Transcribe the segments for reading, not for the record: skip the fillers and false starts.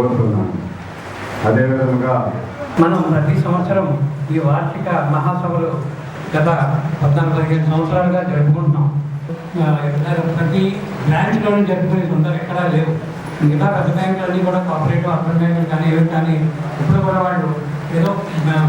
కోరుతున్నాను. అదేవిధంగా మనం ప్రతి సంవత్సరం ఈ వార్షిక మహాసభలు గత 14-15 సంవత్సరాలుగా జరుపుకుంటున్నాం. ప్రతి బ్రాంచ్లోనే జరుపుకునే తొందర ఎక్కడా లేవు. మిగతా పెద్ద బ్యాంకులన్నీ కూడా కోఆపరేటివ్ అర్బన్ బ్యాంకులు కానీ ఏవి కానీ ఇప్పుడు కూడా వాళ్ళు ఏదో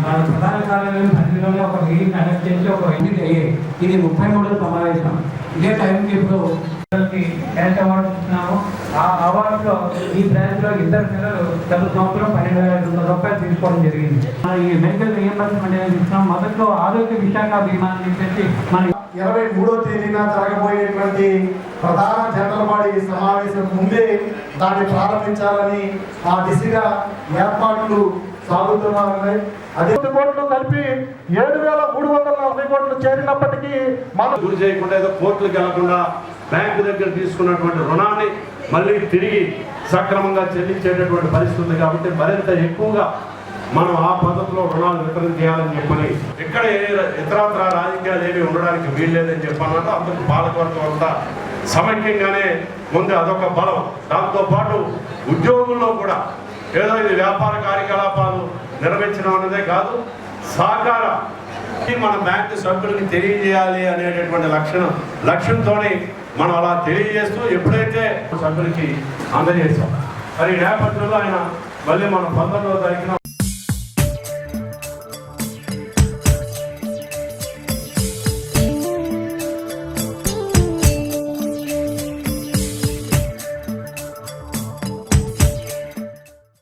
వాళ్ళ ప్రధాన కార్యాలయం పరిధిలోనే ఒక మీటింగ్ కండక్ట్ చేసి ఒక ఎన్నిక అయ్యాయి. ఇది 33వ సమావేశం. ఇదే టైంకి ఇప్పుడు పిల్లలకి క్యాష్ అవార్డు ఇస్తున్నాము. ఆ అవార్డులో ఈ బ్రాంచ్లో ఇద్దరు పిల్లలు గత సంవత్సరం 12,500 రూపాయలు తీసుకోవడం జరిగింది. ఈ మెడికల్ రియంబర్స్మెంట్ అనేది ఇస్తున్నాం. మొదట్లో ఆరోగ్య విశాఖ బీమా అని చెప్పేసి మన 23వ తేదీన జరగబోయేటువంటి ప్రధాన జనరల్ బాడీ సమావేశం ముందే దాన్ని ప్రారంభించాలని ఆ దిశగా ఏర్పాట్లు సాగుతున్నారని అదే కోట్లు కలిపి 7,340 కోట్లు చేరినప్పటికీ మనం గురి చేయకుండా ఏదో కోర్టులకు వెళ్లకుండా బ్యాంకు దగ్గర తీసుకున్నటువంటి రుణాన్ని మళ్ళీ తిరిగి సక్రమంగా చెల్లించేటటువంటి పరిస్థితి కాబట్టి మరింత ఎక్కువగా మనం ఆ పద్ధతిలో రుణాలు వితరణ చేయాలని చెప్పని ఇక్కడ ఇతరత్ర రాజకీయాలు ఏమి ఉండడానికి వీల్లేదని చెప్పాలంటే అందుకు పాలకవర్గం అంతా సమైక్యంగానే ముందు అదొక బలం. దాంతోపాటు ఉద్యోగుల్లో కూడా ఏదో ఇది వ్యాపార కార్యకలాపాలు నిర్వహించడం అన్నదే కాదు, సహకార మన బ్యాంకు సభ్యులకి తెలియజేయాలి అనేటటువంటి లక్ష్యంతోనే మనం అలా తెలియజేస్తూ ఎప్పుడైతే సభ్యులకి అందజేస్తాం. మరి ఈ నేపథ్యంలో ఆయన మళ్ళీ మనం 19వ తారీఖున